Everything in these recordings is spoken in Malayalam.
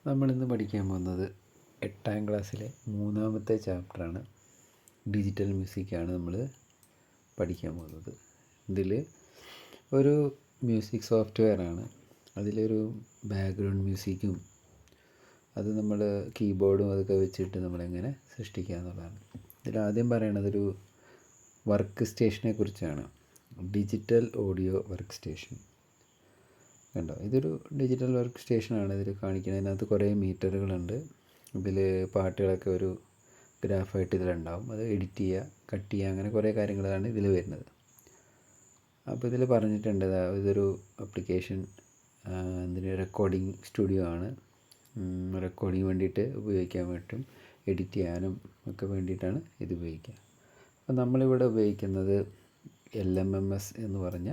നമ്മളിന്ന് പഠിക്കാൻ പോകുന്നത് 8ാം ക്ലാസ്സിലെ 3ാമത്തെ ചാപ്റ്ററാണ്. ഡിജിറ്റൽ മ്യൂസിക്കാണ് നമ്മൾ പഠിക്കാൻ പോകുന്നത്. ഇതിൽ ഒരു മ്യൂസിക് സോഫ്റ്റ്വെയറാണ്. അതിലൊരു ബാക്ക്ഗ്രൗണ്ട് മ്യൂസിക്കും അത് നമ്മൾ കീബോർഡും അതൊക്കെ വെച്ചിട്ട് നമ്മളെങ്ങനെ സൃഷ്ടിക്കുക എന്നുള്ളതാണ്. ഇതിലാദ്യം പറയണതൊരു വർക്ക് സ്റ്റേഷനെ കുറിച്ചാണ്. ഡിജിറ്റൽ ഓഡിയോ വർക്ക് സ്റ്റേഷൻ കണ്ടോ, ഇതൊരു ഡിജിറ്റൽ വർക്ക് സ്റ്റേഷനാണ്. ഇതിൽ കാണിക്കുന്നത് അതിനകത്ത് കുറേ മീറ്ററുകളുണ്ട്. ഇതിൽ പാട്ടുകളൊക്കെ ഒരു ഗ്രാഫായിട്ട് ഇതിലുണ്ടാവും. അത് എഡിറ്റ് ചെയ്യുക, കട്ട് ചെയ്യുക, അങ്ങനെ കുറേ കാര്യങ്ങളാണ് ഇതിൽ വരുന്നത്. അപ്പോൾ ഇതിൽ പറഞ്ഞിട്ടുണ്ട് ഇതൊരു ആപ്ലിക്കേഷൻ എന്തിന് റെക്കോർഡിങ് സ്റ്റുഡിയോ ആണ്. റെക്കോർഡിങ് വേണ്ടിയിട്ട് ഉപയോഗിക്കാൻ പറ്റും, എഡിറ്റ് ചെയ്യാനും ഒക്കെ വേണ്ടിയിട്ടാണ് ഇത് ഉപയോഗിക്കുക. അപ്പോൾ നമ്മളിവിടെ ഉപയോഗിക്കുന്നത് LMMS എന്ന് പറഞ്ഞ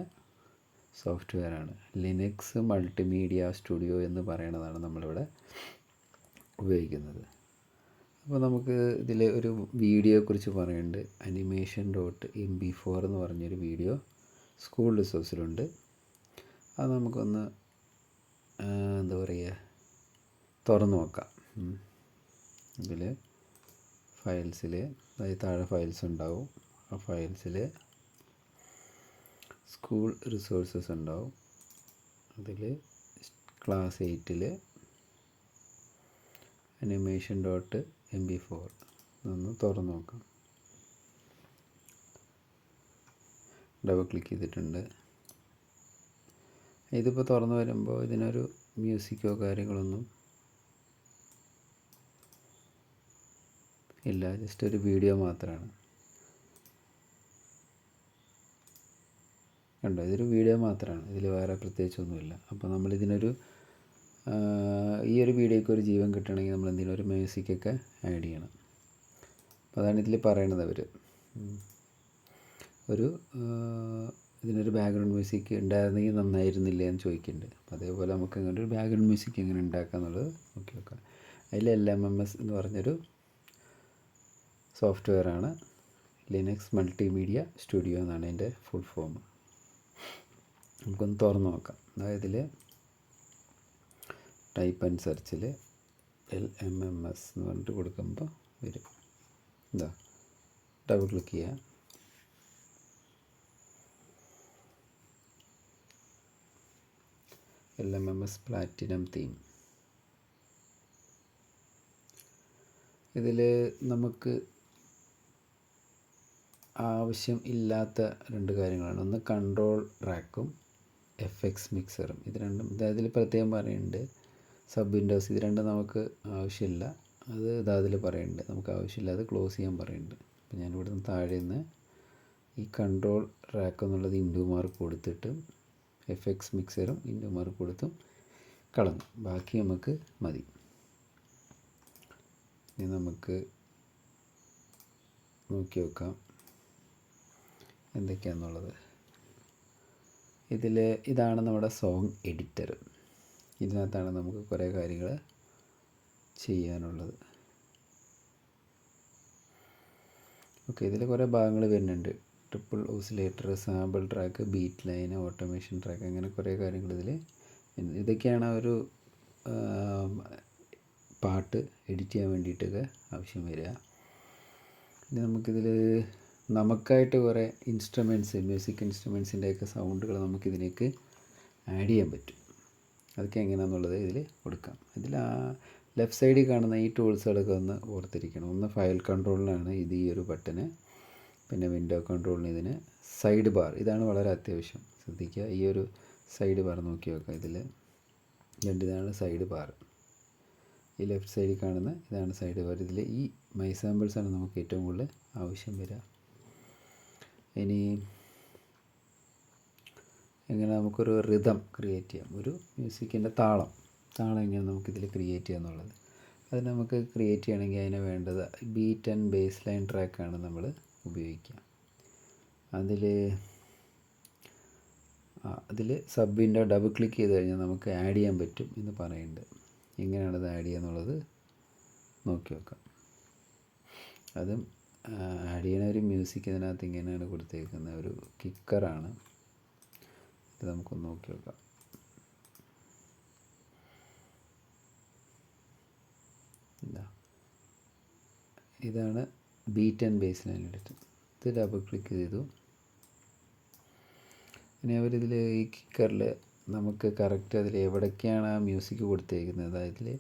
സോഫ്റ്റ്വെയറാണ്. ലിനക്സ് മൾട്ടിമീഡിയ സ്റ്റുഡിയോ എന്ന് പറയുന്നതാണ് നമ്മളിവിടെ ഉപയോഗിക്കുന്നത്. അപ്പോൾ നമുക്ക് ഇതിൽ ഒരു വീഡിയോയെക്കുറിച്ച് പറയുന്നുണ്ട്. animation.mp4 എന്ന് പറഞ്ഞൊരു വീഡിയോ സ്കൂൾ റിസോഴ്സിലുണ്ട്. അത് നമുക്കൊന്ന് എന്താ പറയുക, തുറന്നു നോക്കാം. ഇതിൽ ഫയൽസിൽ, അതായത് താഴെ ഫയൽസ് ഉണ്ടാവും. ആ ഫയൽസിൽ സ്കൂൾ റിസോഴ്സസ് ഉണ്ടാവും. അതിൽ ക്ലാസ് 8 animation.mp4 ഒന്ന് തുറന്നു നോക്കാം. ഡബിൾ ക്ലിക്ക് ചെയ്തിട്ടുണ്ട്. ഇതിപ്പോൾ തുറന്നു വരുമ്പോൾ ഇതിനൊരു മ്യൂസിക്കോ കാര്യങ്ങളൊന്നും ഇല്ല, ജസ്റ്റ് ഒരു വീഡിയോ മാത്രമാണ്. കണ്ടോ, ഇതൊരു വീഡിയോ മാത്രമാണ്, ഇതിൽ വേറെ പ്രത്യേകിച്ചൊന്നുമില്ല. അപ്പോൾ നമ്മളിതിനൊരു ഈ ഒരു വീഡിയോയ്ക്ക് ഒരു ജീവൻ കിട്ടണമെങ്കിൽ നമ്മൾ എന്തെങ്കിലും ഒരു മ്യൂസിക്കൊക്കെ ആഡ് ചെയ്യണം. അപ്പോൾ അതാണ് ഇതിൽ പറയണത്. അവർ ഒരു ഇതിനൊരു ബാക്ക്ഗ്രൗണ്ട് മ്യൂസിക് ഉണ്ടായിരുന്നെങ്കിൽ നന്നായിരുന്നില്ലേ എന്ന് ചോദിക്കുന്നുണ്ട്. അപ്പോൾ അതേപോലെ നമുക്ക് ഇങ്ങനെ ഒരു ബാക്ക്ഗ്രൗണ്ട് മ്യൂസിക് എങ്ങനെ ഉണ്ടാക്കുക എന്നുള്ളത് നോക്കി നോക്കാം. അതിൽ LMMS എന്ന് പറഞ്ഞൊരു സോഫ്റ്റ്വെയറാണ്. ലിനക്സ് മൾട്ടിമീഡിയ സ്റ്റുഡിയോ എന്നാണ് അതിൻ്റെ ഫുൾ ഫോം. നമുക്കൊന്ന് തുറന്ന് നോക്കാം. അതായത് ഇതിൽ ടൈപ്പ് ആൻഡ് സെർച്ചിൽ LMMS എന്ന് പറഞ്ഞിട്ട് കൊടുക്കുമ്പോൾ വരും. എന്താ, ഡബിൾ ക്ലിക്ക് ചെയ്യുക. LMMS platinum theme. ഇതിൽ നമുക്ക് ആവശ്യം ഇല്ലാത്ത രണ്ട് കാര്യങ്ങളാണ്. ഒന്ന് കൺട്രോൾ ട്രാക്കും FX മിക്സറും. ഇത് രണ്ടും ഇതിൽ പ്രത്യേകം പറയുന്നുണ്ട്. സബ് വിൻഡോസ് ഇത് രണ്ടും നമുക്ക് ആവശ്യമില്ല. അത് അതിൽ പറയുന്നുണ്ട്. നമുക്ക് ആവശ്യമില്ല, അത് ക്ലോസ് ചെയ്യാൻ പറയുന്നുണ്ട്. അപ്പോൾ ഞാനിവിടെ നിന്ന് താഴെ നിന്ന് ഈ കൺട്രോൾ ട്രാക്ക് എന്നുള്ളത് ഇൻഡു മാർക്ക് കൊടുത്തിട്ട് FX മിക്സറും ഇൻഡു മാർക്ക് കൊടുത്തും കളഞ്ഞു. ബാക്കി നമുക്ക് മതി. ഇനി നമുക്ക് നോക്കി നോക്കാം എന്തൊക്കെയാണെന്നുള്ളത്. ഇതാണ് നമ്മുടെ സോങ് എഡിറ്റർ. ഇതിനകത്താണ് നമുക്ക് കുറേ കാര്യങ്ങൾ ചെയ്യാനുള്ളത്. ഓക്കെ, ഇതിൽ കുറേ ഭാഗങ്ങൾ വരുന്നുണ്ട്. Triple oscillator, sample track, beat line, automation track, അങ്ങനെ കുറേ കാര്യങ്ങൾ ഇതിൽ. ഇതൊക്കെയാണ് ഒരു പാട്ട് എഡിറ്റ് ചെയ്യാൻ വേണ്ടിയിട്ടൊക്കെ ആവശ്യം വരിക. ഇനി നമുക്കിതിൽ നമുക്കായിട്ട് കുറേ ഇൻസ്ട്രുമെൻറ്റ്സ്, മ്യൂസിക് ഇൻസ്ട്രുമെൻറ്റ്സിൻ്റെയൊക്കെ സൗണ്ടുകൾ നമുക്കിതിലേക്ക് ആഡ് ചെയ്യാൻ പറ്റും. അതൊക്കെ എങ്ങനെയാണെന്നുള്ളത് ഇതിൽ കൊടുക്കാം. ഇതിൽ ലെഫ്റ്റ് സൈഡിൽ കാണുന്ന ഈ ടൂൾസുകളൊക്കെ ഒന്ന് ഓർത്തിരിക്കണം. ഒന്ന് ഫയൽ കൺട്രോളിനാണ് ഇത്, ഈ ഒരു ബട്ടന്. പിന്നെ വിൻഡോ കൺട്രോളിന് ഇതിന് സൈഡ് ബാർ, ഇതാണ് വളരെ അത്യാവശ്യം, ശ്രദ്ധിക്കുക. ഈ ഒരു സൈഡ് ബാർ നോക്കി വെക്കാം. ഇതിൽ ഇതാണ് സൈഡ് ബാർ. ഈ ലെഫ്റ്റ് സൈഡിൽ കാണുന്ന ഇതാണ് സൈഡ് ബാർ. ഇതിൽ ഈ മൈ സാമ്പിൾസാണ് നമുക്ക് ഏറ്റവും കൂടുതൽ ആവശ്യം വരിക. ഇനി എങ്ങനെ നമുക്കൊരു റിതം ക്രിയേറ്റ് ചെയ്യാം, ഒരു മ്യൂസിക്കിൻ്റെ താളം എങ്ങനെ നമുക്കിതിൽ ക്രിയേറ്റ് ചെയ്യാം എന്നുള്ളത്. അത് നമുക്ക് ക്രിയേറ്റ് ചെയ്യണമെങ്കിൽ അതിന് വേണ്ടത് ബീറ്റ് ആൻഡ് ബേസ് ലൈൻ ട്രാക്കാണ് നമ്മൾ ഉപയോഗിക്കുക. അതിൽ സബിൻ്റെ ഡബിൾ ക്ലിക്ക് ചെയ്ത് കഴിഞ്ഞാൽ നമുക്ക് ആഡ് ചെയ്യാൻ പറ്റും എന്ന് പറയുന്നുണ്ട്. എങ്ങനെയാണത് ആഡ് ചെയ്യുക എന്നുള്ളത് നോക്കി നോക്കാം. അതും ആഡ് ചെയ്യുന്ന ഒരു മ്യൂസിക് ഇതിനകത്ത് ഇങ്ങനെയാണ് കൊടുത്തേക്കുന്നത്, ഒരു കിക്കറാണ്. ഇത് നമുക്കൊന്ന് നോക്കി നോക്കാം. ഇതാണ് ബീറ്റ് ആൻഡ് ബേസ് ലൈൻ എടുത്ത് ഇത് ഡബിൾ ക്ലിക്ക് ചെയ്തു. ഇനി അവരിതിൽ ഈ കിക്കറിൽ നമുക്ക് കറക്റ്റ് അതിൽ എവിടേക്കാണ് ആ മ്യൂസിക് കൊടുത്തേക്കുന്നത്, അതായത്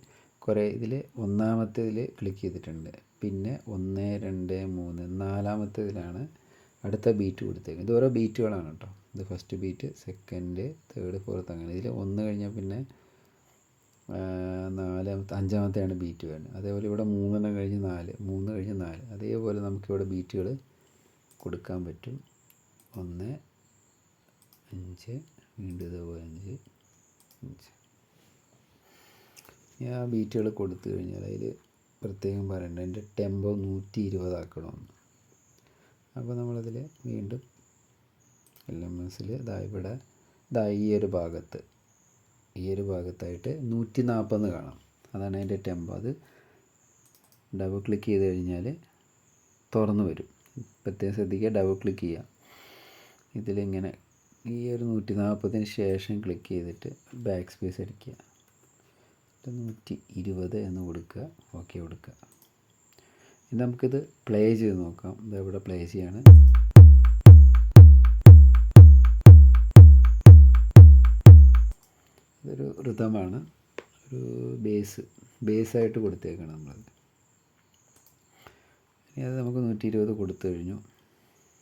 കുറേ ഇതിൽ ഒന്നാമത്തേതിൽ ക്ലിക്ക് ചെയ്തിട്ടുണ്ട്, പിന്നെ 1 2 3 നാലാമത്തേതിലാണ് അടുത്ത ബീറ്റ് കൊടുത്തേക്കുന്നത്. ഇത് ഓരോ ബീറ്റുകളാണ് കേട്ടോ. ഇത് first beat, second, third, fourth, അങ്ങനെ ഇതിൽ 1 കഴിഞ്ഞാൽ പിന്നെ 5ാമത്തെയാണ് ബീറ്റ് വരുന്നത്. അതേപോലെ ഇവിടെ 3 കഴിഞ്ഞ് 4, 3 കഴിഞ്ഞ് 4, അതേപോലെ നമുക്കിവിടെ ബീറ്റുകൾ കൊടുക്കാൻ പറ്റും. 1 5 വീണ്ടും ഇതേപോലെ 5 5. ഞാൻ ആ ബീറ്റുകൾ കൊടുത്തു കഴിഞ്ഞാൽ അതിൽ പ്രത്യേകം പറയണ്ട അതിൻ്റെ ടെമ്പോ 120 ആക്കണമെന്ന്. അപ്പോൾ നമ്മളതിൽ വീണ്ടും LMSൽ ഇവിടെ ഈ ഒരു ഭാഗത്തായിട്ട് 140 കാണാം. അതാണ് അതിൻ്റെ ടെമ്പോ. അത് ഡബിൾ ക്ലിക്ക് ചെയ്ത് കഴിഞ്ഞാൽ തുറന്നു വരും. പ്രത്യേകം ശ്രദ്ധിക്കുക, ഡബിൾ ക്ലിക്ക് ചെയ്യുക. ഇതിലിങ്ങനെ ഈ ഒരു 140 ശേഷം ക്ലിക്ക് ചെയ്തിട്ട് ബാക്ക് സ്പേസ് അടിക്കുക, 120 എന്ന് കൊടുക്കുക, ഓക്കെ കൊടുക്കുക. ഇനി നമുക്കിത് പ്ലേ ചെയ്ത് നോക്കാം. ഇതെവിടെ പ്ലേ ചെയ്യാണ്. ഇതൊരു ഋതമാണ്, ഒരു ബേസായിട്ട് കൊടുത്തേക്കാണ് നമ്മളത്. ഇനി അത് നമുക്ക് 120 കൊടുത്തു കഴിഞ്ഞു.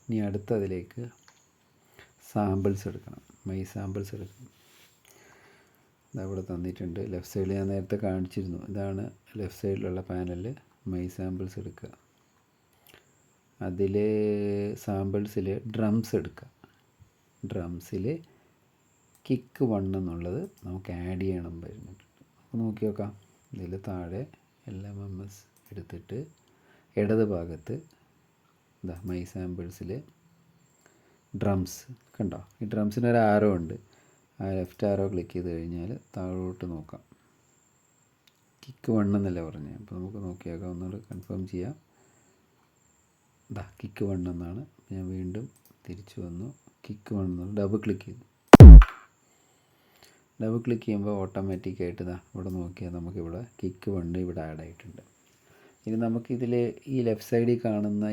ഇനി അടുത്തതിലേക്ക് സാമ്പിൾസ് എടുക്കണം, മൈ സാമ്പിൾസ് എടുക്കണം. ഇതവിടെ തന്നിട്ടുണ്ട്. ലെഫ്റ്റ് സൈഡിൽ ഞാൻ നേരത്തെ കാണിച്ചിരുന്നു. ഇതാണ് ലെഫ്റ്റ് സൈഡിലുള്ള പാനലിൽ മൈ സാമ്പിൾസ് എടുക്കുക. അതിൽ സാമ്പിൾസിൽ ഡ്രംസ് എടുക്കുക. ഡ്രംസിൽ കിക്ക് 1 എന്നുള്ളത് നമുക്ക് ആഡ് ചെയ്യണം വരുന്നുണ്ട്. നമുക്ക് നോക്കി നോക്കാം. ഇതിൽ താഴെ LMS എടുത്തിട്ട് ഇടത് ഭാഗത്ത് മൈ സാമ്പിൾസിൽ ഡ്രംസ് കണ്ടോ, ഈ ഡ്രംസിന് ഒരു ആരോ ഉണ്ട്. ആ ലെഫ്റ്റ് ആരോ ക്ലിക്ക് ചെയ്ത് കഴിഞ്ഞാൽ താഴോട്ട് നോക്കാം. കിക്ക് 1 എന്നല്ലേ പറഞ്ഞത്. അപ്പോൾ നമുക്ക് നോക്കിയാക്കാം, ഒന്നുകൂടെ കൺഫേം ചെയ്യാം. കിക്ക് 1 എന്നാണ്. ഞാൻ വീണ്ടും തിരിച്ചു വന്നു, കിക്ക് 1 എന്ന് ഡബിൾ ക്ലിക്ക് ചെയ്തു. ഡബിൾ ക്ലിക്ക് ചെയ്യുമ്പോൾ ഓട്ടോമാറ്റിക്കായിട്ട് ഇവിടെ നോക്കിയാൽ നമുക്കിവിടെ കിക്ക് 1 ഇവിടെ ആഡ് ആയിട്ടുണ്ട്. ഇനി നമുക്കിതിൽ ഈ ലെഫ്റ്റ് സൈഡിൽ കാണുന്ന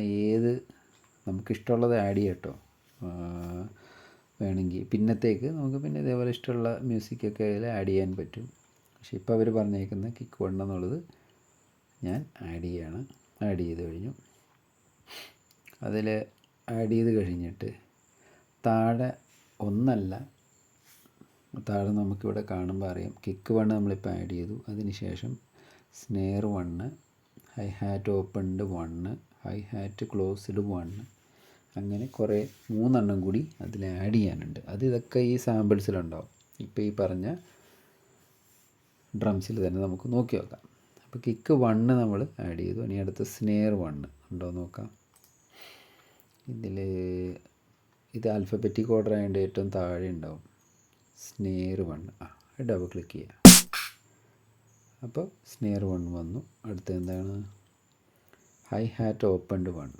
നമുക്കിഷ്ടമുള്ളത് ആഡ് ചെയ്യാം കേട്ടോ. വേണമെങ്കിൽ പിന്നത്തേക്ക് നമുക്ക് പിന്നെ ഇതേപോലെ ഇഷ്ടമുള്ള മ്യൂസിക്കൊക്കെ അതിൽ ആഡ് ചെയ്യാൻ പറ്റും. പക്ഷേ ഇപ്പോൾ അവർ പറഞ്ഞേക്കുന്ന കിക്ക് 1 എന്നുള്ളത് ഞാൻ ആഡ് ചെയ്ത് കഴിഞ്ഞു. അതിൽ ആഡ് ചെയ്ത് കഴിഞ്ഞിട്ട് താഴെ ഒന്നല്ല, താഴെ നമുക്കിവിടെ കാണുമ്പോൾ അറിയാം കിക്ക് 1 നമ്മളിപ്പോൾ ആഡ് ചെയ്തു. അതിന് ശേഷം snare 1, high hat opened 1, high hat closed 1, അങ്ങനെ കുറേ 3 കൂടി അതിൽ ആഡ് ചെയ്യാനുണ്ട്. ഇതൊക്കെ ഈ സാമ്പിൾസിലുണ്ടാവും. ഇപ്പോൾ ഈ പറഞ്ഞ ഡ്രംസിൽ തന്നെ നമുക്ക് നോക്കി നോക്കാം. അപ്പോൾ കിക്ക് 1 നമ്മൾ ആഡ് ചെയ്തു. ഇനി അടുത്ത സ്നെയർ 1 ഉണ്ടോ നോക്കാം. ഇത് ആൽഫബറ്റിക് ഓർഡർ ആയതുകൊണ്ട് ഏറ്റവും താഴെ ഉണ്ടാവും സ്നെയർ 1. ഡബിൾ ക്ലിക്ക് ചെയ്യുക. അപ്പോൾ സ്നെയർ 1 വന്നു. അടുത്ത എന്താണ്, ഹൈ ഹാറ്റ് ഓപ്പൺഡ് 1.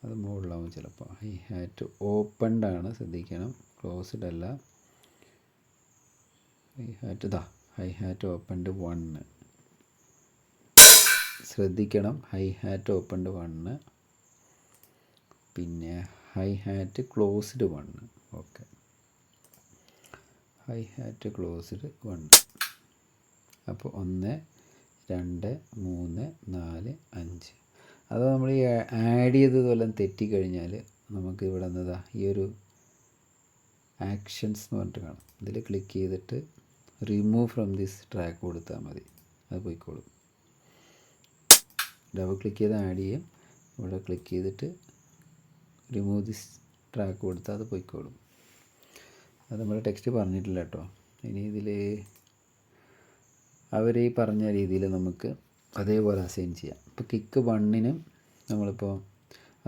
അത് മുകളിലാവും ചിലപ്പോൾ. ഹൈ ഹാറ്റ് ഓപ്പൺഡ് ആണ്, ശ്രദ്ധിക്കണം, ക്ലോസ്ഡ് അല്ല. ഹൈ ഹാറ്റ് ഓപ്പൺഡ് 1, ശ്രദ്ധിക്കണം. ഹൈ ഹാറ്റ് ഓപ്പൺഡ് 1, പിന്നെ high hat closed 1. Okay, high hat closed 1. അപ്പോൾ 1 2 3 4 5. അത് നമ്മൾ ഈ ആഡ് ചെയ്തതുപോലെ തെറ്റിക്കഴിഞ്ഞാൽ നമുക്ക് ഇവിടെ എന്നതാ ഈ ഒരു ആക്ഷൻസ് എന്ന് പറഞ്ഞിട്ട് കാണാം. ഇതിൽ ക്ലിക്ക് ചെയ്തിട്ട് റിമൂവ് ഫ്രം ദിസ് ട്രാക്ക് കൊടുത്താൽ മതി, അത് പോയിക്കോളും. ഡബിൾ ക്ലിക്ക് ചെയ്ത് ആഡ് ചെയ്യും. ഇവിടെ ക്ലിക്ക് ചെയ്തിട്ട് റിമൂവ് ദിസ് ട്രാക്ക് കൊടുത്താൽ അത് പോയിക്കോളും. അത് നമ്മുടെ ടെക്സ്റ്റ് പറഞ്ഞിട്ടില്ല കേട്ടോ. ഇനി ഇതിൽ അവർ ഈ പറഞ്ഞ രീതിയിൽ നമുക്ക് അതേപോലെ അസൈൻ ചെയ്യാം. ഇപ്പോൾ കിക്ക് 1 നമ്മളിപ്പോൾ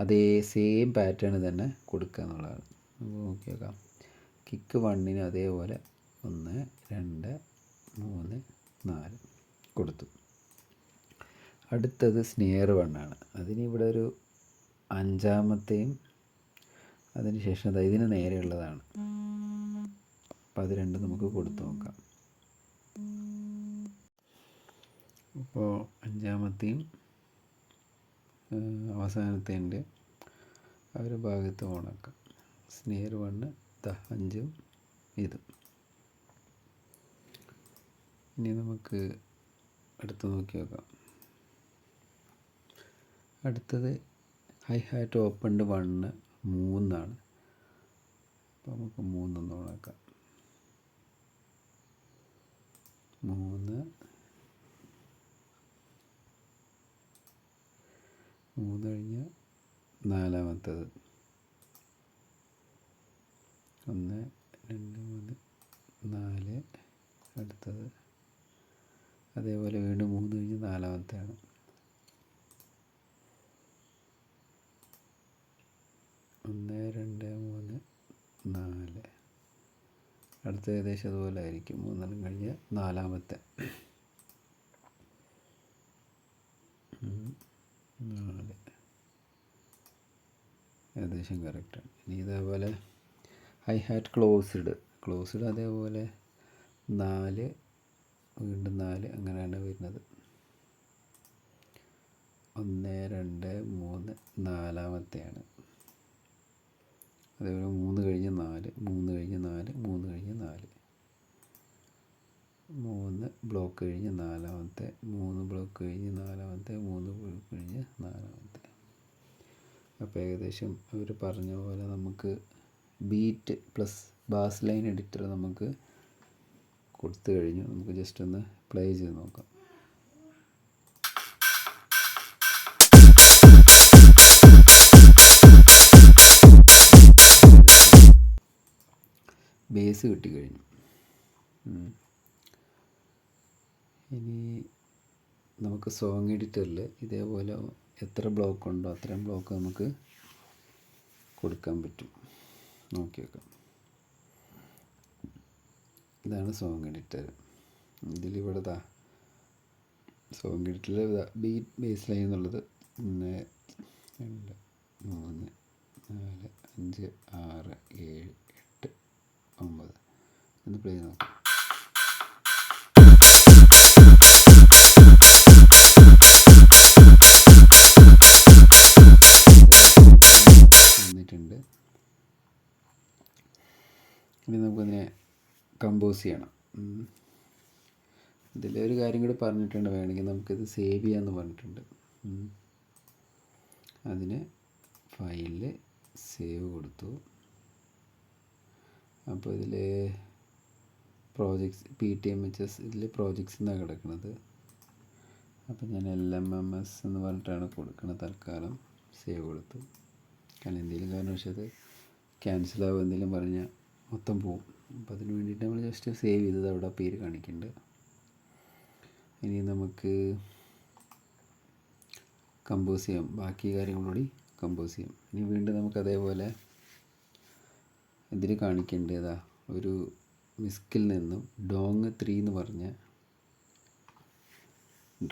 അതേ സെയിം പാറ്റേൺ തന്നെ കൊടുക്കുക എന്നുള്ളതാണ്. നമുക്ക് നോക്കി നോക്കാം. കിക്ക് 1 അതേപോലെ 1 2 3 4 കൊടുത്തു. അടുത്തത് സ്നെയർ 1 ആണ്. അതിനിവിടെ ഒരു 5ാമത്തെയും അതിന് ശേഷം ഇതിന് നേരെയുള്ളതാണ്. അപ്പോൾ അത് രണ്ടും നമുക്ക് കൊടുത്തു നോക്കാം. അപ്പോൾ 5ാമത്തെയും അവസാനത്തെ ആ ഒരു ഭാഗത്ത് ഓണാക്കാം. സ്നെയർ 1 5 ഇതും. ഇനി നമുക്ക് അടുത്ത് നോക്കി നോക്കാം. അടുത്തത് ഹൈ ഹാറ്റ് ഓപ്പൺഡ് 1 3 അപ്പോൾ നമുക്ക് 3 ഓണാക്കാം. 3 കഴിഞ്ഞ് നാലാമത്തത് 1 2 3 4 അടുത്തത് അതേപോലെ വീണ്ടും 3 കഴിഞ്ഞ് നാലാമത്തെയാണ്. 1 2 3 4 അടുത്ത ഏകദേശം അതുപോലെ ആയിരിക്കും. 3 കഴിഞ്ഞ് നാലാമത്തെ 4 ഏകദേശം കറക്റ്റാണ്. ഇനി ഇതേപോലെ ഹൈ ഹാറ്റ് ക്ലോസ്ഡ് അതേപോലെ 4 വീണ്ടും 4 അങ്ങനെയാണ് വരുന്നത്. 1 2 3 നാലാമത്തെയാണ്. അതേപോലെ 3 കഴിഞ്ഞ് 4 3 കഴിഞ്ഞ് 4 3 കഴിഞ്ഞ് 4 3 ബ്ലോക്ക് കഴിഞ്ഞ് നാലാമത്തെ 3 ബ്ലോക്ക് കഴിഞ്ഞ് നാലാമത്തെ 3 ബ്ലോക്ക് കഴിഞ്ഞ് നാലാമത്തെ. അപ്പോൾ ഏകദേശം അവർ പറഞ്ഞ പോലെ നമുക്ക് beat plus bass line editor നമുക്ക് കൊടുത്തു കഴിഞ്ഞു. നമുക്ക് ജസ്റ്റ് ഒന്ന് പ്ലേ ചെയ്ത് നോക്കാം. ബേസ് കിട്ടിക്കഴിഞ്ഞു. ഇനി നമുക്ക് സോങ് എഡിറ്ററിൽ ഇതേപോലെ എത്ര ബ്ലോക്ക് ഉണ്ടോ അത്രയും ബ്ലോക്ക് നമുക്ക് കൊടുക്കാൻ പറ്റും. നോക്കി വെക്കാം. ഇതാണ് സോങ് എഡിറ്റർ. ഇതിലിവിടെ സോങ് എഡിറ്ററിൽ ബീറ്റ് ബേസ് ലൈൻ എന്നുള്ളത് 1 2 3 4 5 6 7 8 9 ഒന്ന് പ്ലേ ചെയ്ത് നോക്കാം. വന്നിട്ടുണ്ട്. ഇനി നമുക്കതിനെ കമ്പോസ് ചെയ്യണം. ഇതിലൊരു കാര്യം കൂടി പറഞ്ഞിട്ടുണ്ട്, വേണമെങ്കിൽ നമുക്കിത് സേവ് ചെയ്യാമെന്ന് പറഞ്ഞിട്ടുണ്ട്. അതിന് ഫയലിൽ സേവ് കൊടുത്തു. അപ്പോൾ ഇതിൽ പ്രോജക്ട്സ് PTMHS ഇതിൽ പ്രോജക്ട്സ് എന്നാണ് കിടക്കുന്നത്. അപ്പോൾ ഞാൻ LMMS എന്ന് പറഞ്ഞിട്ടാണ് കൊടുക്കുന്നത്. തൽക്കാലം സേവ് കൊടുത്തു. കാരണം എന്തെങ്കിലും കാരണവശാൽ ക്യാൻസലാവും എന്തെങ്കിലും പറഞ്ഞാൽ മൊത്തം പോവും. അപ്പോൾ അതിന് വേണ്ടിയിട്ട് നമ്മൾ ജസ്റ്റ് സേവ് ചെയ്തത് അവിടെ പേര് കാണിക്കുന്നുണ്ട്. ഇനി നമുക്ക് കമ്പോസ് ചെയ്യാം. ബാക്കി കാര്യങ്ങളോടി കമ്പോസ് ചെയ്യാം. ഇനി വീണ്ടും നമുക്ക് അതേപോലെ ഇതിൽ കാണിക്കേണ്ടതാ ഒരു മിസ്കിൽ നിന്നും ഡോങ് 3 എന്ന് പറഞ്ഞ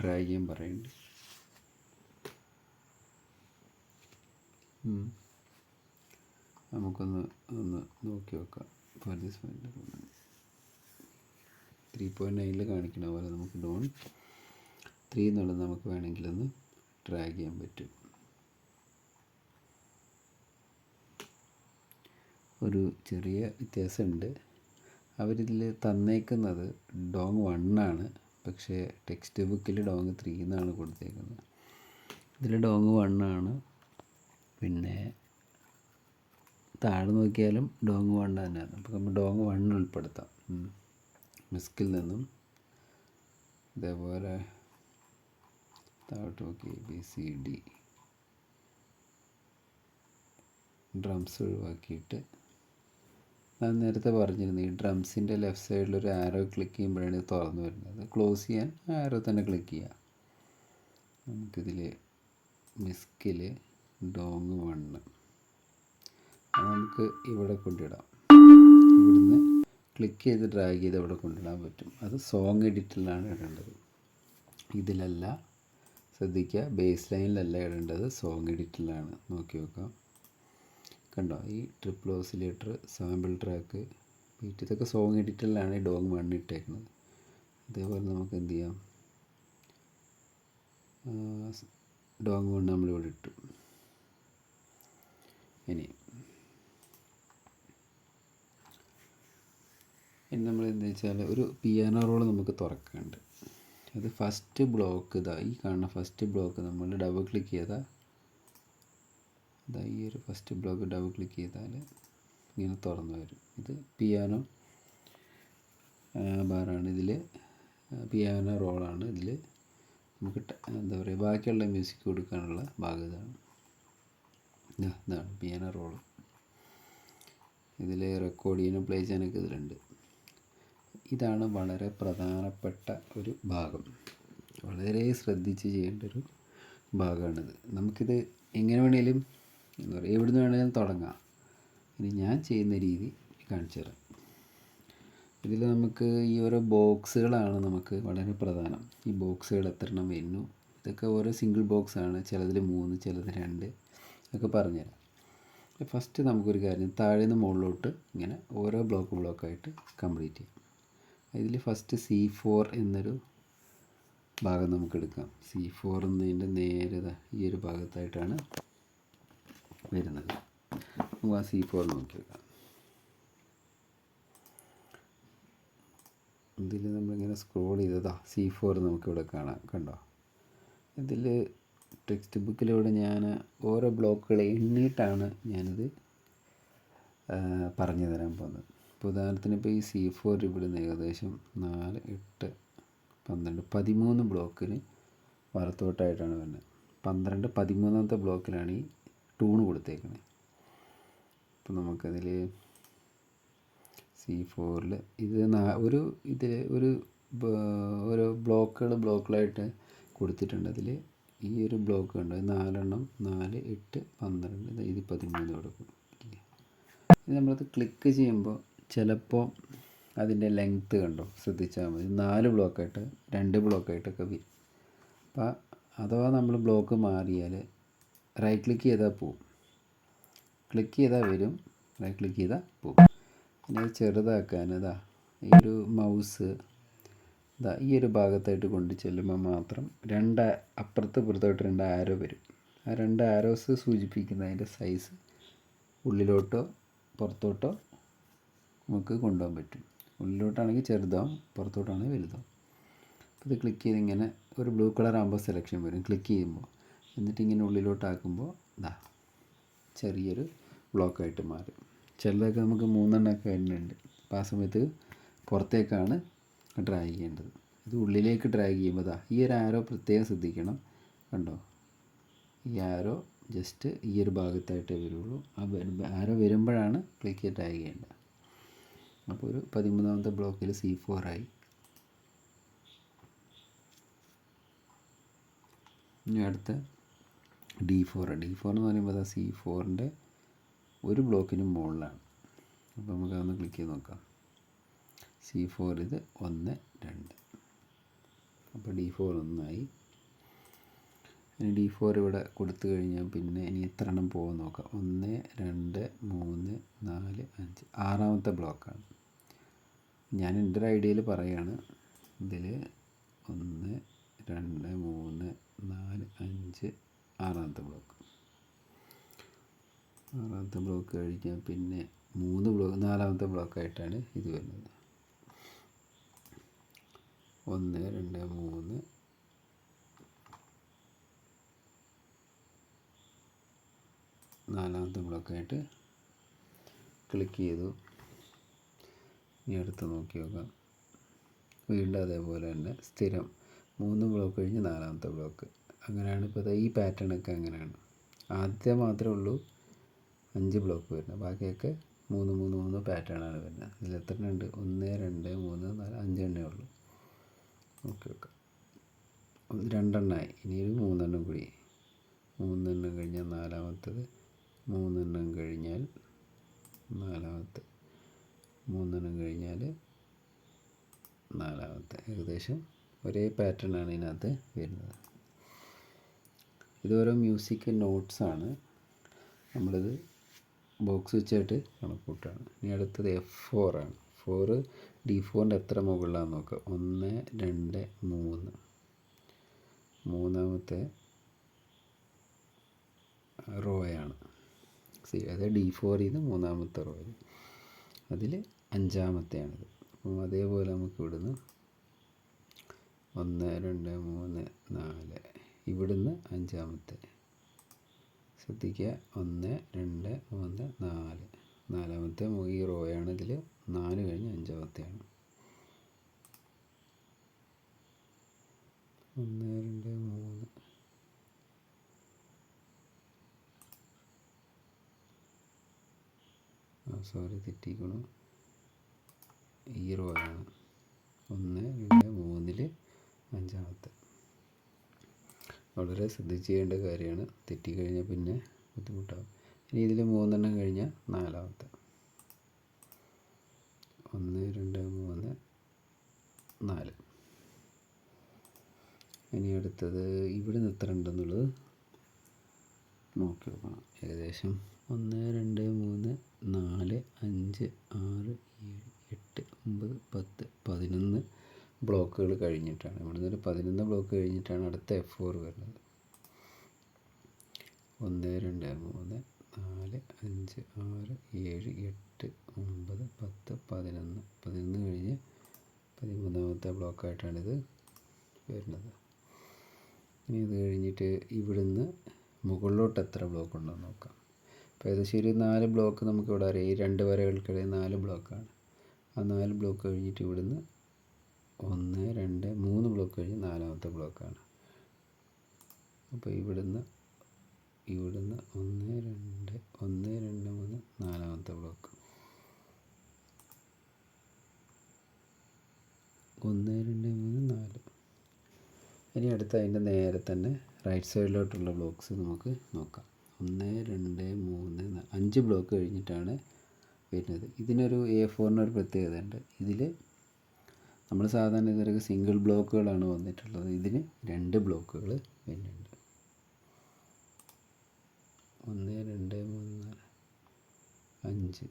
ഡ്രാഗ് ചെയ്യാൻ പറയുന്നുണ്ട്. നമുക്കൊന്ന് നോക്കി നോക്കാം. 3.9 കാണിക്കുന്ന പോലെ നമുക്ക് ഡോൺ 3 എന്നുള്ളത് നമുക്ക് വേണമെങ്കിലൊന്ന് ഡ്രാഗ് ചെയ്യാൻ പറ്റും. ഒരു ചെറിയ വ്യത്യാസമുണ്ട്. അവരിതിൽ തന്നേക്കുന്നത് ഡോങ് 1 ആണ്. പക്ഷേ ടെക്സ്റ്റ് ബുക്കിൽ ഡോങ് 3 എന്നാണ് കൊടുത്തേക്കുന്നത്. ഇതിൽ ഡോങ് 1 ആണ്. പിന്നെ താഴെ നോക്കിയാലും ഡോങ് 1 തന്നെയാണ്. അപ്പോൾ നമ്മൾ ഡോങ് 1 ഉൾപ്പെടുത്താം. മിസ്കിൽ നിന്നും ഇതേപോലെ താഴോട്ട് നോക്കി ABCD ഡ്രംസ് ഒഴിവാക്കിയിട്ട് ഞാൻ നേരത്തെ പറഞ്ഞിരുന്നു, ഈ ഡ്രംസിൻ്റെ ലെഫ്റ്റ് സൈഡിലൊരു ആരോ ക്ലിക്ക് ചെയ്യുമ്പോഴാണ് ഇത് തുറന്നു വരുന്നത്. ക്ലോസ് ചെയ്യാൻ ആരോ തന്നെ ക്ലിക്ക് ചെയ്യുക. നമുക്കിതിൽ മിസ്കിൽ ഡോങ് 1 നമുക്ക് ഇവിടെ കൊണ്ടിടാം. ഇവിടുന്ന് ക്ലിക്ക് ചെയ്ത് ഡ്രാഗ് ചെയ്ത് ഇവിടെ കൊണ്ടിടാൻ പറ്റും. അത് സോങ് എഡിറ്ററിലാണ് ഇടേണ്ടത്. ഇതിലല്ല, ശ്രദ്ധിക്കുക, ബേസ് ലൈനിലല്ല ഇടേണ്ടത്, സോങ് എഡിറ്ററിലാണ്. നോക്കി നോക്കാം. കണ്ടോ, ഈ triple oscillator, sample track, beat, ഇതൊക്കെ സോങ് എഡിറ്ററിലാണ് ഡോങ് 1 ഇട്ടേക്കുന്നത്. അതേപോലെ നമുക്ക് എന്ത് ചെയ്യാം, ഡോങ് 1 നമ്മളിവിടെ ഇട്ടു. ഇനി നമ്മൾ എന്താ വെച്ചാൽ ഒരു പിയാനോ റോൾ നമുക്ക് തുറക്കാനുണ്ട്. അത് ഫസ്റ്റ് ബ്ലോക്ക് ഈ കാണുന്ന ഫസ്റ്റ് ബ്ലോക്ക് നമ്മൾ ഡബിൾ ക്ലിക്ക് ചെയ്താൽ ഈ ഒരു ഫസ്റ്റ് ബ്ലോക്ക് ഡബിൾ ക്ലിക്ക് ചെയ്താൽ ഇങ്ങനെ തുറന്നു വരും. ഇത് പിയാനോ ബാറാണ്. ഇതിൽ പിയാനോ റോളാണ്. ഇതിൽ നമുക്ക് എന്താ പറയുക ബാക്കിയുള്ള മ്യൂസിക് കൊടുക്കാനുള്ള ഭാഗം ഇതാണ്. Piano roll. ഇതിൽ റെക്കോർഡ് ചെയ്യാനും പ്ലേ ചെയ്യാനൊക്കെ ഇതിലുണ്ട്. ഇതാണ് വളരെ പ്രധാനപ്പെട്ട ഒരു ഭാഗം. വളരെ ശ്രദ്ധിച്ച് ചെയ്യേണ്ട ഒരു ഭാഗമാണിത്. നമുക്കിത് എങ്ങനെ വേണേലും എന്താ പറയുക എവിടെ നിന്ന് വേണേലും തുടങ്ങാം. ഇനി ഞാൻ ചെയ്യുന്ന രീതി കാണിച്ചു തരാം. ഇതിൽ നമുക്ക് ഈ ഓരോ ബോക്സുകളാണ് നമുക്ക് വളരെ പ്രധാനം. ഈ ബോക്സുകൾ എത്ര എണ്ണം വരുന്നു, ഇതൊക്കെ ഓരോ സിംഗിൾ ബോക്സാണ്. ചിലതിൽ 3, ചിലത് 2 ഒക്കെ പറഞ്ഞുതരാം. ഫസ്റ്റ് നമുക്കൊരു കാര്യം താഴെ നിന്ന് മുകളിലോട്ട് ഇങ്ങനെ ഓരോ ബ്ലോക്കായിട്ട് കംപ്ലീറ്റ് ചെയ്യാം. ഇതിൽ ഫസ്റ്റ് C4 എന്നൊരു ഭാഗം നമുക്ക് എടുക്കാം. C4 എന്നതിൻ്റെ നേരെ ഈ ഒരു ഭാഗത്തായിട്ടാണ് വരുന്നത്. നമുക്ക് ആ C4 നോക്കി വെക്കാം. ഇതിൽ നമ്മളിങ്ങനെ സ്ക്രോൾ ചെയ്തതാ C4 നമുക്കിവിടെ കാണാം. കണ്ടോ? ഇതിൽ ടെക്സ്റ്റ് ബുക്കിലൂടെ ഞാൻ ഓരോ ബ്ലോക്കുകൾ എണ്ണിയിട്ടാണ് ഞാനിത് പറഞ്ഞു തരാൻ പോകുന്നത്. ഇപ്പോൾ ഉദാഹരണത്തിന് ഇപ്പോൾ ഈ C4 ഇവിടുന്ന് ഏകദേശം 4, 8, 12, 13 ബ്ലോക്കിന് വലത്തോട്ടായിട്ടാണ് വരുന്നത്. 12, 13ാമത്തെ ബ്ലോക്കിലാണ് ഈ ടൂണ് കൊടുത്തേക്കുന്നത്. അപ്പോൾ നമുക്കതിൽ C4ൽ ഇത് ഓരോ ബ്ലോക്കുകളായിട്ട് കൊടുത്തിട്ടുണ്ട്. അതിൽ ഈ ഒരു ബ്ലോക്ക് ഉണ്ട് 4 എണ്ണം, 4, 8, 12, ഇത് 13 കൊടുക്കും. ഇത് നമ്മളത് ക്ലിക്ക് ചെയ്യുമ്പോൾ ചിലപ്പോൾ അതിൻ്റെ ലെങ്ത്ത് കണ്ടോ ശ്രദ്ധിച്ചാൽ മതി. 4 ബ്ലോക്കായിട്ട് 2 ബ്ലോക്കായിട്ടൊക്കെ വരും. അപ്പോൾ അഥവാ നമ്മൾ ബ്ലോക്ക് മാറിയാൽ റൈറ്റ് ക്ലിക്ക് ചെയ്താൽ പോവും, ക്ലിക്ക് ചെയ്താൽ വരും, റൈറ്റ് ക്ലിക്ക് ചെയ്താൽ പോവും. പിന്നെ ചെറുതാക്കാൻ ഈ ഒരു മൗസ് ഈ ഒരു ഭാഗത്തായിട്ട് കൊണ്ട് ചെല്ലുമ്പോൾ മാത്രം അപ്പുറത്ത് പുറത്തോട്ട് 2 ആരോ വരും. ആ 2 ആരോസ് സൂചിപ്പിക്കുന്ന അതിൻ്റെ സൈസ് ഉള്ളിലോട്ടോ പുറത്തോട്ടോ നമുക്ക് കൊണ്ടുപോകാൻ പറ്റും. ഉള്ളിലോട്ടാണെങ്കിൽ ചെറുതാവും, പുറത്തോട്ടാണെങ്കിൽ വലുതാവും. അപ്പോൾ ഇത് ക്ലിക്ക് ചെയ്ത് ഇങ്ങനെ ഒരു ബ്ലൂ കളർ ആകുമ്പോൾ സെലക്ഷൻ വരും ക്ലിക്ക് ചെയ്യുമ്പോൾ. എന്നിട്ട് ഇങ്ങനെ ഉള്ളിലോട്ടാക്കുമ്പോൾ ചെറിയൊരു ബ്ലോക്കായിട്ട് മാറും. ചിലതൊക്കെ നമുക്ക് 3 എണ്ണമൊക്കെ വരുന്നുണ്ട്. അപ്പോൾ ആ സമയത്ത് പുറത്തേക്കാണ് ഡ്രാഗ് ചെയ്യേണ്ടത്. ഇത് ഉള്ളിലേക്ക് ഡ്രാഗ് ചെയ്യുമ്പോൾ ഈ ഒരു ആരോ പ്രത്യേകം ശ്രദ്ധിക്കണം. കണ്ടോ? ഈ ആരോ ജസ്റ്റ് ഈ ഒരു ഭാഗത്തായിട്ടേ വരുള്ളൂ. ആ ആരോ വരുമ്പോഴാണ് ക്ലിക്ക് ചെയ്ത് ഡ്രാഗ് ചെയ്യേണ്ടത്. അപ്പോൾ ഒരു 13ാമത്തെ ബ്ലോക്കിൽ C4 ആയി. ഇനി അടുത്ത D4 എന്ന് പറയുമ്പോൾ C4ൻ്റെ ഒരു ബ്ലോക്കിന് മുകളിലാണ്. അപ്പോൾ നമുക്ക് അതൊന്ന് ക്ലിക്ക് ചെയ്ത് നോക്കാം. C4 ഇത് 1, 2. അപ്പോൾ D4 1ആയി. ഇനി D4 ഇവിടെ കൊടുത്തു കഴിഞ്ഞാൽ പിന്നെ ഇനി എത്ര എണ്ണം പോകും നോക്കാം. 1, 2, 3, 4, 5 6ാമത്തെ ബ്ലോക്കാണ്. ഞാൻ എൻ്റെ ഒരു ഐഡിയയിൽ പറയുകയാണ്. ഇതിൽ 1, 2, 3, 4, 5 6ാമത്തെ ബ്ലോക്ക്. 6ാമത്തെ ബ്ലോക്ക് കഴിഞ്ഞാൽ പിന്നെ 4ാമത്തെ ബ്ലോക്കായിട്ടാണ് ഇത് വരുന്നത്. 1, 2, 3, 4ാമത്തെ ബ്ലോക്കായിട്ട് ക്ലിക്ക് ചെയ്തു. ഇനി അടുത്ത് നോക്കി നോക്കാം. വീണ്ടും അതേപോലെ തന്നെ സ്ഥിരം 3 ബ്ലോക്ക് കഴിഞ്ഞ് 4ാമത്തെ ബ്ലോക്ക്. അങ്ങനെയാണ് ഇപ്പോൾ ഈ പാറ്റേണൊക്കെ അങ്ങനെയാണ്. ആദ്യത്തെ മാത്രമേ ഉള്ളൂ 5 ബ്ലോക്ക് വരുന്നത്. ബാക്കിയൊക്കെ 3, 3, 3 പാറ്റേണാണ് വരുന്നത്. ഇതിൽ എത്ര ഉണ്ട്? 1, 2, 3, 4, 5 എണ്ണേ ഉള്ളൂ. നോക്കി വെക്കാം. 2 എണ്ണമായി. ഇനി ഒരു 3 എണ്ണം കൂടി. 3 എണ്ണം കഴിഞ്ഞാൽ 4ാമത്തത്, 3 എണ്ണം കഴിഞ്ഞാൽ 4ാമത്തെ, 3 എണ്ണം കഴിഞ്ഞാൽ 4ാമത്തെ. ഏകദേശം ഒരേ പാറ്റേണാണ് ഇതിനകത്ത് വരുന്നത്. ഇതോരോ മ്യൂസിക് നോട്ട്സാണ്. നമ്മളിത് ബോക്സ് വെച്ചായിട്ട് കണക്കൂട്ടാണ്. ഇനി അടുത്തത് F4 ആണ്. D4ൻ്റെ എത്ര മുകളിലാണെന്ന് നോക്കാം. 1, 2, 3. മൂന്നാമത്തെ റോയാണ്. അതായത് D4 നിന്ന് മൂന്നാമത്തെ റോ, അതിൽ അഞ്ചാമത്തെയാണിത്. അപ്പം അതേപോലെ നമുക്ക് ഇവിടുന്ന് 1 2 3 4, ഇവിടുന്ന് അഞ്ചാമത്തെ ശ്രദ്ധിക്കുക, 1 2 3 4, നാലാമത്തെ ഈ റോയാണ്. ഇതിൽ 4 കഴിഞ്ഞ് അഞ്ചാമത്തെയാണ്. 1 2 3, സോറി തെറ്റിക്കണം, ഈ റോയാണ് 1 2 3 അഞ്ചാമത്തെ. വളരെ ശ്രദ്ധിച്ച് ചെയ്യേണ്ട കാര്യമാണ്, തെറ്റിക്കഴിഞ്ഞാൽ പിന്നെ ബുദ്ധിമുട്ടാകും. ഇനി ഇതിൽ 3 കഴിഞ്ഞാൽ നാലാമത്തെ. 1 2 3 4. ഇനി അടുത്തത് ഇവിടുന്ന് എത്ര ഉണ്ടെന്നുള്ളത് നോക്കി നോക്കണം. ഏകദേശം 1 2 3 4 5 6 7 8 9 10 11 ബ്ലോക്കുകൾ കഴിഞ്ഞിട്ടാണ്, ഇവിടുന്ന് ഒരു 11 ബ്ലോക്ക് കഴിഞ്ഞിട്ടാണ് അടുത്ത F4 വരുന്നത്. 1 2 3 4 5 6 7 8 9 10 11 കഴിഞ്ഞ് 13ാമത്തെ ബ്ലോക്കായിട്ടാണിത് വരുന്നത്. ഇനി ഇത് കഴിഞ്ഞിട്ട് ഇവിടുന്ന് മുകളിലോട്ട് എത്ര ബ്ലോക്ക് ഉണ്ടെന്ന് നോക്കാം. അപ്പോൾ ഏകദേശം ഒരു 4 ബ്ലോക്ക് നമുക്കിവിടെ അറിയാം. ഈ 2 വരകൾക്കിടയിൽ 4 ബ്ലോക്കാണ്. ആ 4 ബ്ലോക്ക് കഴിഞ്ഞിട്ട് ഇവിടുന്ന് 1 2 3 ബ്ലോക്ക് കഴിഞ്ഞ് നാലാമത്തെ ബ്ലോക്കാണ്. അപ്പോൾ ഇവിടുന്ന് 1 2 3 നാലാമത്തെ ബ്ലോക്ക്. 1 2 3 4. ഇനി അടുത്ത അതിൻ്റെ നേരെ തന്നെ റൈറ്റ് സൈഡിലോട്ടുള്ള ബ്ലോക്ക്സ് നമുക്ക് നോക്കാം. 1 2 3 4 5 ബ്ലോക്ക് കഴിഞ്ഞിട്ടാണ് വരുന്നത്. ഇതിനൊരു A4 ഒരു പ്രത്യേകത ഉണ്ട്. ഇതിൽ നമ്മൾ സാധാരണ ഇതൊരു സിംഗിൾ ബ്ലോക്കുകളാണ് വന്നിട്ടുള്ളത്. ഇതിന് 2 ബ്ലോക്കുകൾ വരുന്നുണ്ട്. 1 2 3 4 5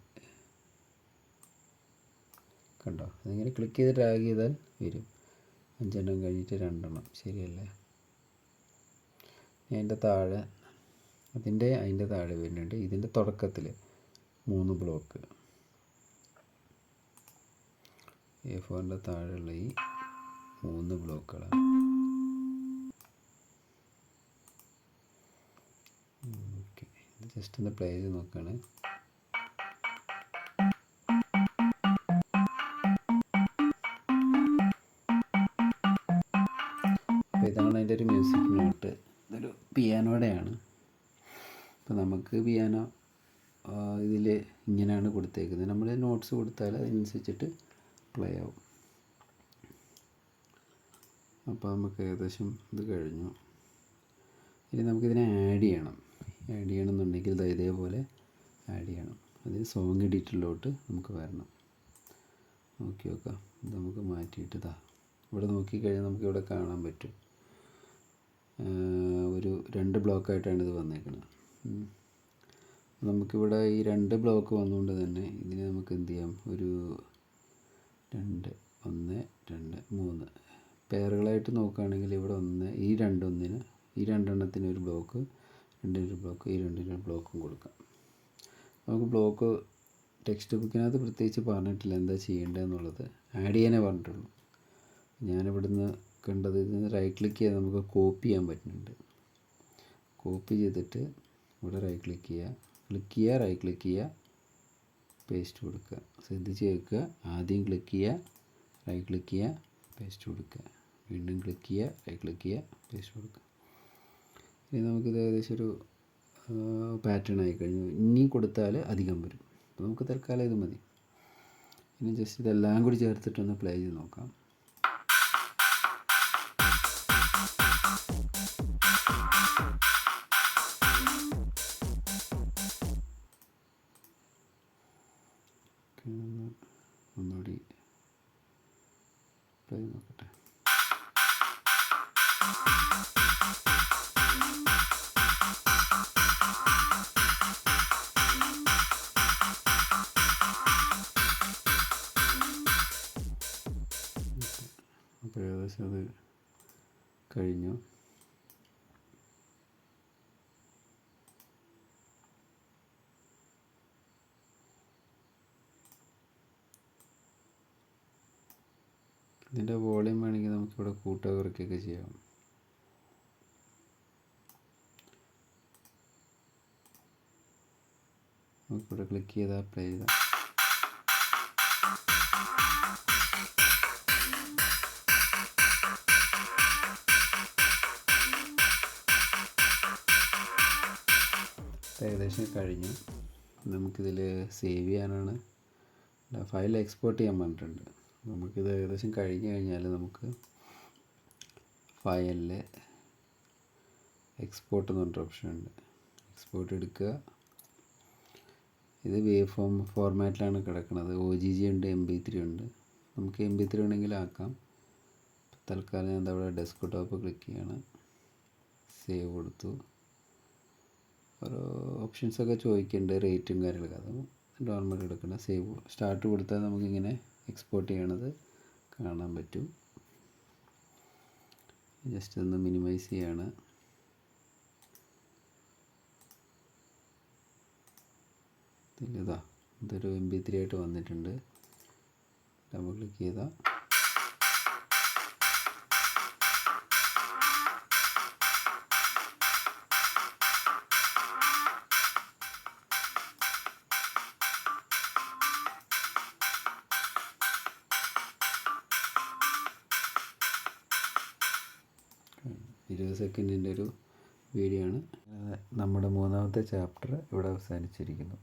കണ്ടോ? അതിങ്ങനെ ക്ലിക്ക് ചെയ്ത് ഡ്രാഗ് ചെയ്താൽ വരും. 5 കഴിഞ്ഞിട്ട് 2 ശരിയല്ലേ? അതിൻ്റെ താഴെ അതിൻ്റെ താഴെ വരുന്നുണ്ട്. ഇതിൻ്റെ തുടക്കത്തിൽ 3 ബ്ലോക്ക്. A4ൻ്റെ താഴെയുള്ള ഈ 3 ബ്ലോക്കുകളാണ്. ഓക്കെ, ഇത് ജസ്റ്റ് ഒന്ന് പ്ലേ ചെയ്ത് നോക്കുകയാണ്. അപ്പോൾ ഇതാണ് അതിൻ്റെ ഒരു മ്യൂസിക് നോട്ട്. ഇതൊരു പിയാനോടെയാണ്. അപ്പോൾ നമുക്ക് പിയാനോ ഇതിൽ ഇങ്ങനെയാണ് കൊടുത്തേക്കുന്നത്. നമ്മൾ നോട്ട്സ് കൊടുത്താൽ അതിനനുസരിച്ചിട്ട് പ്ലേ ആവും. അപ്പോൾ നമുക്ക് ഏകദേശം ഇത് കഴിഞ്ഞു. ഇനി നമുക്കിതിനെ ആഡ് ചെയ്യണമെന്നുണ്ടെങ്കിൽ ഇതേപോലെ ആഡ് ചെയ്യണം. അതിന് സോങ് എഡിറ്ററിലോട്ട് നമുക്ക് വരണം. നോക്കി നോക്കാം. ഇത് നമുക്ക് മാറ്റിയിട്ട് ഇവിടെ നോക്കിക്കഴിഞ്ഞാൽ നമുക്കിവിടെ കാണാൻ പറ്റും. ഒരു 2 ബ്ലോക്കായിട്ടാണ് ഇത് വന്നേക്കുന്നത്. നമുക്കിവിടെ ഈ 2 ബ്ലോക്ക് വന്നുകൊണ്ട് തന്നെ ഇതിനെ നമുക്ക് എന്ത് ചെയ്യാം, ഒരു 2 1 2 3 പെയറുകളായിട്ട് നോക്കുകയാണെങ്കിൽ ഇവിടെ ഈ 2 ഒരു ബ്ലോക്ക്, 2 ബ്ലോക്ക്, ഈ 2 ബ്ലോക്കും കൊടുക്കാം. നമുക്ക് ബ്ലോക്ക് ടെക്സ്റ്റ് ബുക്കിനകത്ത് പ്രത്യേകിച്ച് പറഞ്ഞിട്ടില്ല എന്താ ചെയ്യേണ്ടതെന്നുള്ളത്, ആഡ് ചെയ്യാനേ പറഞ്ഞിട്ടുള്ളൂ. ഞാനിവിടുന്ന് കണ്ടത് ഇതിന് റൈറ്റ് ക്ലിക്ക് ചെയ്താൽ നമുക്ക് കോപ്പി ചെയ്യാൻ പറ്റുന്നുണ്ട്. കോപ്പി ചെയ്തിട്ട് ഇവിടെ റൈറ്റ് ക്ലിക്ക് ചെയ്യുക, റൈറ്റ് ക്ലിക്ക് ചെയ്യുക, പേസ്റ്റ് കൊടുക്കുക. ശ്രദ്ധിച്ച് കേൾക്കുക. ആദ്യം ക്ലിക്ക് ചെയ്യുക, റൈറ്റ് ക്ലിക്ക് ചെയ്യുക, പേസ്റ്റ് കൊടുക്കുക. വീണ്ടും ക്ലിക്ക് ചെയ്യുക, റൈറ്റ് ക്ലിക്ക് ചെയ്യുക, പേസ്റ്റ് കൊടുക്കുക. ഇനി നമുക്കിത് ഏകദേശം ഒരു പാറ്റേൺ ആയി കഴിഞ്ഞു. ഇനി കൊടുത്താൽ അധികം വരും. അപ്പോൾ നമുക്ക് തൽക്കാലം ഇത് മതി. ഇനി ജസ്റ്റ് ഇതെല്ലാം കൂടി ചേർത്തിട്ടൊന്ന് പ്ലേ ചെയ്ത് നോക്കാം. ഒന്നുകൂടി പ്ലേ നോക്കട്ടെ. അപ്പോൾ ഏകദേശം അത് കഴിഞ്ഞു. ഇതിൻ്റെ വോളിയം വേണമെങ്കിൽ നമുക്കിവിടെ കൂട്ടുക കുറയ്ക്കുകയൊക്കെ ചെയ്യാം. നമുക്കിവിടെ ക്ലിക്ക് ചെയ്താൽ പ്ലേ ചെയ്താൽ ഏകദേശം കഴിഞ്ഞു. നമുക്കിതിൽ സേവ് ചെയ്യാനാണ് ഫയൽ എക്സ്പോർട്ട് ചെയ്യാൻ പറഞ്ഞിട്ടുണ്ട്. നമുക്കിത് ഏകദേശം കഴിഞ്ഞ് കഴിഞ്ഞാൽ നമുക്ക് ഫയലിൽ എക്സ്പോർട്ട് എന്ന് പറഞ്ഞൊരു ഓപ്ഷൻ ഉണ്ട്. എക്സ്പോർട്ട് എടുക്കുക. ഇത് വേവ് ഫോം ഫോർമാറ്റിലാണ് കിടക്കുന്നത്. OGG ഉണ്ട്, MP3 ഉണ്ട്. നമുക്ക് MP3 വേണമെങ്കിൽ ആക്കാം. തൽക്കാലം ഞാൻ അവിടെ ഡെസ്ക്ടോപ്പ് ക്ലിക്ക് ചെയ്യാണ്. സേവ് കൊടുത്തു. ഓരോ ഓപ്ഷൻസൊക്കെ ചോദിക്കുന്നുണ്ട്, റേറ്റും കാര്യങ്ങളൊക്കെ. അത് നോർമൽ എടുക്കണം. സേവ് സ്റ്റാർട്ട് കൊടുത്താൽ നമുക്കിങ്ങനെ എക്സ്പോർട്ട് ചെയ്യണത് കാണാൻ പറ്റും. ജസ്റ്റ് ഒന്ന് മിനിമൈസ് ചെയ്യാണ്. ഇതൊരു MP3 ആയിട്ട് വന്നിട്ടുണ്ട്. നമ്മൾ ക്ലിക്ക് ചെയ്താൽ സെക്കൻഡിൻ്റെ ഒരു വീഡിയോ ആണ്. നമ്മുടെ മൂന്നാമത്തെ ചാപ്റ്റർ ഇവിടെ അവസാനിച്ചിരിക്കുന്നു.